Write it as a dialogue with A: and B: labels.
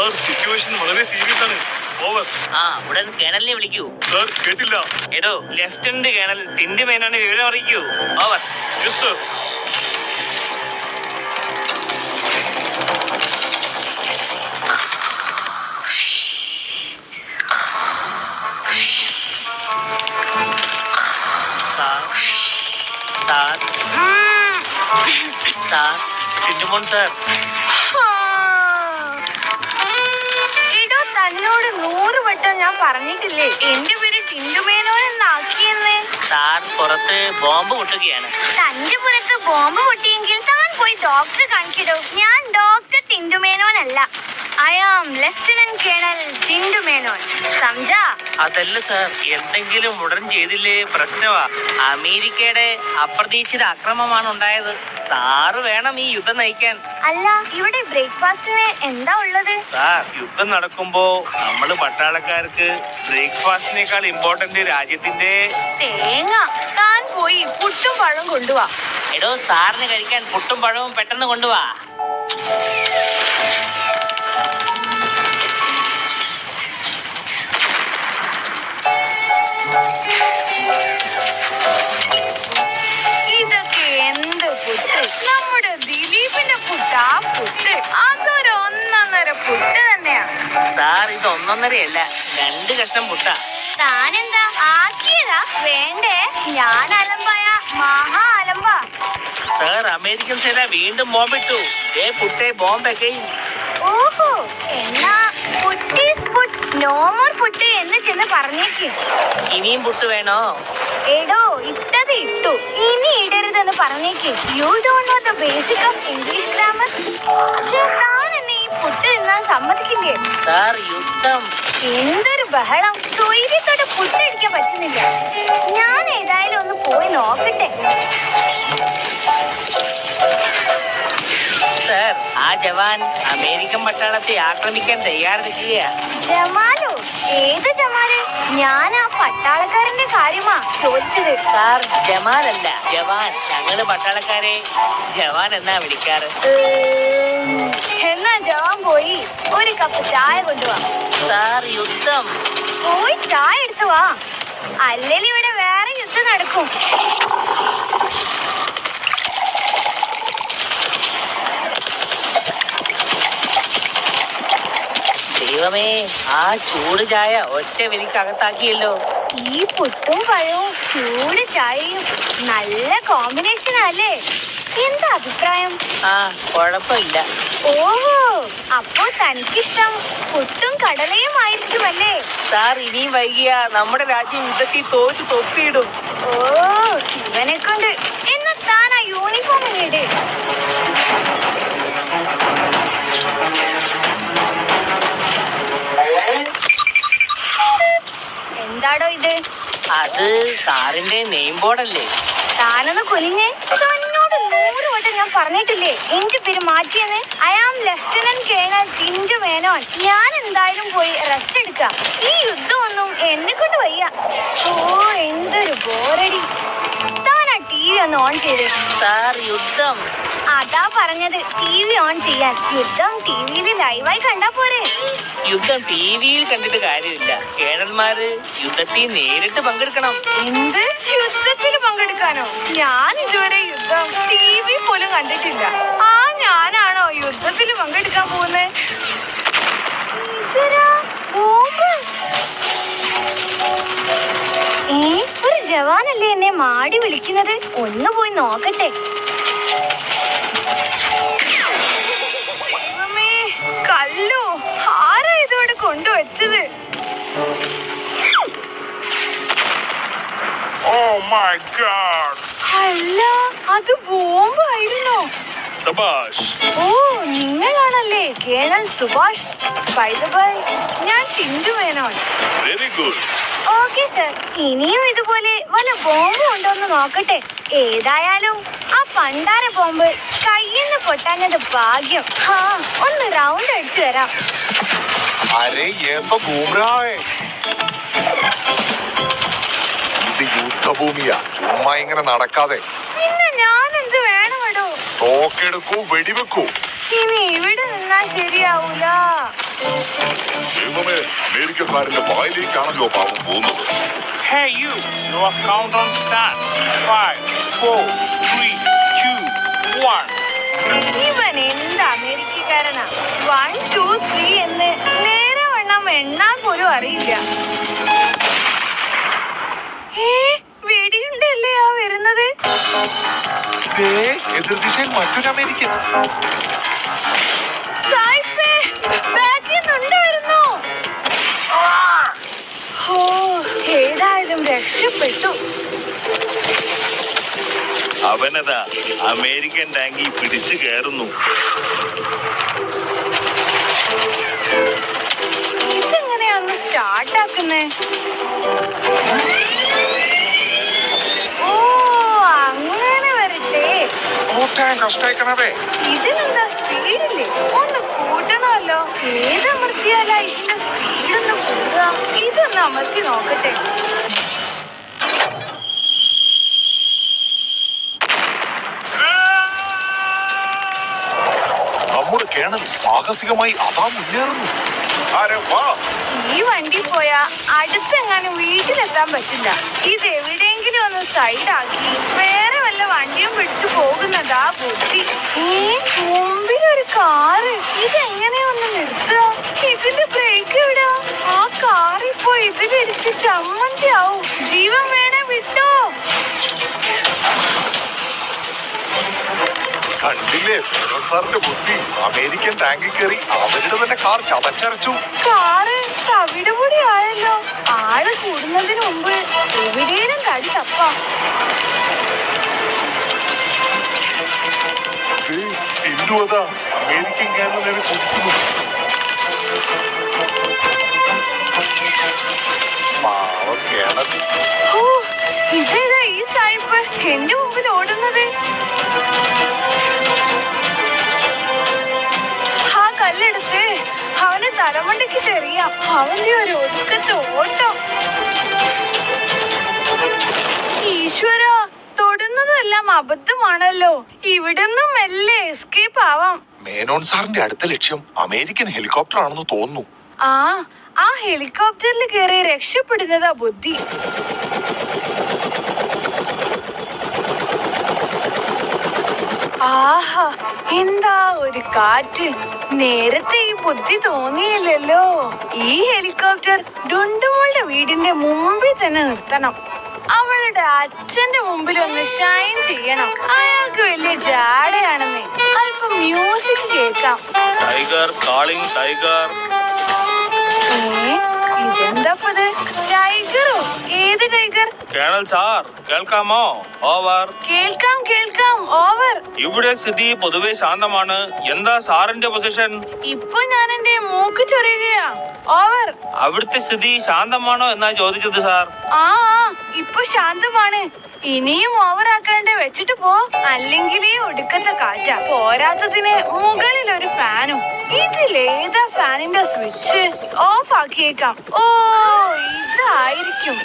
A: Sir, situation വളരെ serious ആണ്. Over.
B: ഉടൻ കേണലിനെ വിളിക്കൂ.
A: സർ, കേട്ടില്ല.
B: എടോ, ലെഫ്റ്റനന്റ് കേണൽ ടിൻഡു മേനോനെ വിവരം അറിയിക്കൂ. Over.
A: Yes sir.
B: Tindumon sir.
C: ഇടോ, തന്നോട് 100 വട്ടം ഞാൻ പറഞ്ഞിട്ടില്ലേ എന്റെ പേര് ടിൻഡുമേനോൻ എന്നാക്കിയെന്ന്.
B: സാർ പുറത്ത് ബോംബ് പൊട്ടുകയാണ്.
C: തന്റെ പുറത്ത് ബോംബ് പൊട്ടിയെങ്കിൽ താൻ പോയി ഡോക്ടറെ കാണിക്കിടോ. ഞാൻ ഡോക്ടർ ടിൻഡുമേനോനല്ല. I am lieutenant colonel Tindu Menon. സംജാ?
B: അതല്ല സാർ, എന്തെങ്കിലും ഉടൻ ചെയ്തില്ലേ പ്രശ്നമാ. അമേരിക്കയുടെ അപ്രതീക്ഷിത ആക്രമണമാണ് ഉണ്ടായത്. സാറ് വേണം ഈ യുദ്ധം നയിക്കാൻ.
C: അല്ല, ഇവിടെ ബ്രേക്ക്ഫാസ്റ്റിന് എന്താ ഉള്ളത്?
B: സാർ, യുദ്ധം നടക്കുമ്പോ നമ്മള് പട്ടാളക്കാർക്ക് ബ്രേക്ക്ഫാസ്റ്റിനേക്കാൾ ഇമ്പോർട്ടന്റ് രാജ്യത്തിന്റെ
C: തേങ്ങ. താൻ പോയി പുട്ടും പഴവും കൊണ്ടുവാ.
B: എടോ, സാറിന് കഴിക്കാൻ പുട്ടും പഴവും പെട്ടെന്ന് കൊണ്ടുവാ.
C: ഇതൊക്കെ എന്ത് പുട്ട്? നമ്മുടെ ദിലീപിന്റെ പുട്ടാ പുട്ട്. അതൊരു 1.5 പുട്ട് തന്നെയാ.
B: സാർ, ഇത് 1.5 2 കഷ്ണം പുട്ടാ.
C: താനെന്താ ആക്കിയതാ? വേണ്ടേ, ഞാൻ അലമ്പായ മഹാ അലമ്പാ.
B: സാർ, അമേരിക്കൻ സേന വീണ്ടും ബോംബിട്ടു. പുട്ടേ ബോംബൊക്കെ.
C: ഓഹോ, എന്നാ puttu is puttu, no more puttu എന്ന് ചെന്ന് പറഞ്ഞേക്ക്.
B: ഇനിയും പുട്ട് വേണോ?
C: എടോ, ഇട്ടത് ഇട്ടു, ഇനി ഇടരുതെന്ന് പറഞ്ഞേക്ക്. You don't know the basic of English grammar. താൻ എന്നെ ഈ പുട്ട് തിന്നാൻ സമ്മതിക്കില്ലേ?
B: സാർ, യുദ്ധം.
C: എന്തൊരു ബഹളം! സ്വൈര്യത്തോടെ പുട്ടടിക്കാൻ പറ്റുന്നില്ല. ഞാൻ ഏതായാലും ഒന്ന് പോയി നോക്കട്ടെ.
B: സാർ, ആ ജവാൻ അമേരിക്കൻ പട്ടാളത്തെ ആക്രമിക്കാൻ തയ്യാറെടുക്കുകയാ.
C: ജമാലോ? ഏത് ജമാല്? ഞാൻ ആ പട്ടാളക്കാരന്റെ കാര്യമാ ചോദിച്ചത്.
B: സാർ, ജമാലല്ല, ജവാൻ. ഞങ്ങള് പട്ടാളക്കാരെ ജവാൻ എന്നാ വിളിക്കാറ്.
C: എന്നാ ജവാൻ പോയി ഒരു കപ്പ് ചായ കൊണ്ടുവാ.
B: സാർ, യുദ്ധം.
C: പോയി ചായ എടുത്തു വാ, അല്ലെങ്കിൽ ഇവിടെ വേറെ യുദ്ധം നടക്കും.
B: ദൈവമേ, ആ ചൂട് ചായ ഒറ്റ വിരിക്കകത്താക്കിയല്ലോ.
C: ഈ പുട്ടും പഴവും ചൂട് ചായയും നല്ല കോമ്പിനേഷൻ അല്ലേ? എന്താ അഭിപ്രായം?
B: കുഴപ്പമില്ല.
C: ഓഹോ, അപ്പോ തനിക്കിഷ്ടം പുട്ടും കടലയും ആയിരിക്കുമല്ലേ?
B: സാർ, ഇനിയും വൈകിയ നമ്മുടെ രാജ്യം യുദ്ധത്തിൽ തോറ്റു തൊപ്പിയിടും.
C: ഓ, ഇവനെ കൊണ്ട്. എന്നാ താൻ ആ യൂണിഫോം ഇട്. എന്താടോ ഇത്?
B: അത് സാറിന്റെ നെയിം ബോർഡല്ലേ?
C: താനൊന്ന് കുനിഞ്ഞേ. തന്നോട് 100 വട്ടം ഞാൻ പറഞ്ഞിട്ടില്ലേ എന്റെ പേര് മാറ്റിയെന്ന്. I am lieutenant colonel Tindu Menon. ഞാൻ എന്തായാലും പോയി റെസ്റ്റ് എടുക്കാം. ഈ യുദ്ധമൊന്നും എന്നെ കൊണ്ട് വയ്യ. ഓ, എന്തൊരു ബോറടി. താൻ ആ TV ഒന്ന് ഓൺ ചെയ്ത്.
B: സാർ, യുദ്ധം.
C: അതാ പറഞ്ഞത്, TV ഓൺ ചെയ്യാൻ. യുദ്ധം TVയിൽ ലൈവായി കണ്ടാ പോരെ?
B: യുദ്ധം TVയിൽ കണ്ടിട്ട് കാര്യമില്ല. കേണൽമാര് യുദ്ധത്തിൽ നേരിട്ട് പങ്കെടുക്കണം.
C: എന്ത്? യുദ്ധത്തിൽ പങ്കെടുക്കാനോ? ഞാൻ ഇതുവരെ യുദ്ധം TV പോലും കണ്ടിട്ടില്ല. ഞാനാണോ യുദ്ധത്തിൽ പങ്കെടുക്കാൻ പോകുന്നത്? ഈശ്വരാ, ബോംബ്! ഒരു ജവാനല്ലേ എന്നെ മാടി വിളിക്കുന്നത്? ഒന്ന് പോയി നോക്കട്ടെ. കല്ലോ, ആരാ ഇതോടെ കൊണ്ടുവച്ചത്? അല്ല, അത് ബോംബായിരുന്നോ?
A: സബാഷ്.
C: ഓ, നിങ്ങളാണല്ലേ colonel Subhash. By the by, ഞാൻ Tindu Menon.
A: Very good.
C: Okay sir, ഇനിയും ഇതുപോലെ വല്ല ബോംബും ഉണ്ടോന്ന് നോക്കട്ടെ. ഏതായാലും ആ പണ്ടാര ബോംബ് കയ്യിന്ന് പൊട്ടാഞ്ഞത് ഭാഗ്യം. ഒന്ന് റൗണ്ട് അടിച്ചു വരാം.
D: ഇത് യുദ്ധഭൂമിയാ, ചുമ്മാ ഇങ്ങനെ നടക്കാതെ.
C: പിന്നെ ഞാൻ എന്ത് വേണമെടോ?
D: തോക്കെടുക്കൂ, വെടിവെക്കൂ.
C: ഇനി ഇവിടെ നിന്നാ ശരിയാവൂല.
A: ദൈവമേ, അമേരിക്കക്കാരന്റെ വായിലേക്കാണല്ലോ പാവം പോകുന്നത്.
E: Hey you, your countdown starts. 5, 4, 3, 2, 1.
C: ഇവൻ എന്ത് അമേരിക്കക്കാരനാ? 1, 2, 3 എന്ന് നേരെ വണ്ണം എണ്ണാൻ പോലും അറിയില്ല. വെടിയുണ്ടല്ലേ ആ വരുന്നത്?
D: എതിർദിശയിൽ മറ്റൊരു അമേരിക്കൻ.
C: സായിപ്പേ, ബാക്കിൽ നിന്ന് വരുന്നു. ഓ, ഏതായാലും രക്ഷപ്പെട്ടു.
A: അവനതാ അമേരിക്കൻ ടാങ്കി പിടിച്ചു കയറുന്നു.
C: ഇതെങ്ങനെയാന്ന് സ്റ്റാർട്ടാക്കുന്നേ? ഓ, അങ്ങനെ വരട്ടെ. ഇതിനെന്താ സ്പീഡില്ലേ? ഒന്ന് കൂട്ടണമല്ലോ. ഏതമർത്തിയാലാ ഇതിന്റെ സ്പീഡൊന്ന് കൂടുക? ഇതൊന്ന് അമർത്തി നോക്കട്ടെ.
D: നമ്മുടെ കേണൽ സാഹസികമായി അതാ മുന്നേറുന്നു.
C: ഈ വണ്ടി പോയാ അടുത്തെങ്ങാനും വീട്ടിലെത്താൻ പറ്റില്ല. ഇതെവിടെയെങ്കിലും ഒന്ന് സൈഡാക്കി വേറെ വല്ല വണ്ടിയും പിടിച്ചു പോകുന്നതാ ബുദ്ധി. മുമ്പിലൊരു കാറ്. ഇതെങ്ങനെയാ ഒന്ന് നിർത്തുക? ഇതിന്റെ ബ്രേക്ക് എവിടാ? ആ കാറിപ്പോ ഇതിലിടിച്ച് ചമ്മന്തിയാവും. ജീവൻ വേണേ വിട്ടോ.
D: കണ്ടില്ലേ മേനോൻ സാറിന്റെ ബുദ്ധി? അമേരിക്കൻ ടാങ്കിൽ കയറി അവരുടെ തന്നെ കാർ ചതച്ചരച്ചു.
C: കാറ് തവിടുപൊടി ആയല്ലോ. ആള് കൂടുന്നതിന് മുമ്പ് എവിടെയും കടി തപ്പാം.
A: അതാ അമേരിക്കൻ കേരള നേരെ കുടിക്കുന്നു.
D: പാവം കേണൽ.
C: ഓ, ഇതേതാ ഈ സായിപ്പ് എന്റെ മുമ്പിൽ ഓടുന്നത്? ആ കല്ലെടുത്ത് അവന് തലമണ്ടയ്ക്ക് എറിയാം. അവന്റെ ഒരു ഒടുക്കത്തെ ഓട്ടം. ഈശ്വര, തൊടുന്നതെല്ലാം അബദ്ധമാണല്ലോ. ഇവിടുന്നും മെല്ലെ എസ്കേപ്പ് ആവാം.
D: മേനോൻ സാറിന്റെ അടുത്ത ലക്ഷ്യം അമേരിക്കൻ ഹെലികോപ്റ്റർ ആണെന്ന് തോന്നുന്നു.
C: ആ ഹെലികോപ്റ്ററിൽ കയറി രക്ഷപ്പെടുന്നതാ ബുദ്ധി. ആഹാ, എന്താ ഒരു കാറ്റ്! നേരത്തെ ഈ ബുദ്ധി തോന്നിയില്ലല്ലോ. ഈ ഹെലികോപ്റ്റർ ഡുണ്ടുമോളുടെ വീടിന്റെ മുമ്പിൽ തന്നെ നിർത്തണം. അവളുടെ അച്ഛന്റെ മുമ്പിൽ ഒന്ന് ഷൈൻ ചെയ്യണം. അയാൾക്ക് വലിയ ജാടയാണെന്നേ. അല്പം മ്യൂസിക് കേൾക്കാം.
A: Tiger calling tiger.
C: ഇതെന്താപ്പത്? ടൈഗറോ? ഏത് ടൈഗർ?
A: കേണൽ സാർ കേൾക്കാമോ? ഓവർ.
C: കേൾക്കാം കേൾക്കാം, ഓവർ.
A: ഇവിടെ സ്ഥിതി പൊതുവെ ശാന്തമാണ്. എന്താ സാറിന്റെ പൊസിഷൻ?
C: ഇപ്പൊ ഞാൻ എന്റെ മൂക്ക് ചൊറിയുകയാ. ഓവർ.
A: അവിടുത്തെ സ്ഥിതി ശാന്തമാണോ എന്നാ ചോദിച്ചത് സാർ.
C: ആ, ഇപ്പൊ ശാന്തമാണ്. ഇനിയും ഓവർ ആക്കാണ്ട് വെച്ചിട്ട് പോ. അല്ലെങ്കിൽ ഒടുക്കത്തെ കാറ്റ. പോരാത്തതിന് മുകളിൽ ഒരു ഫാനും. ഇതിലേതാ ഫാനിന്റെ സ്വിച്ച്? ഓഫ് ആക്കിയേക്കാം. ഓ, ഇതായിരിക്കും.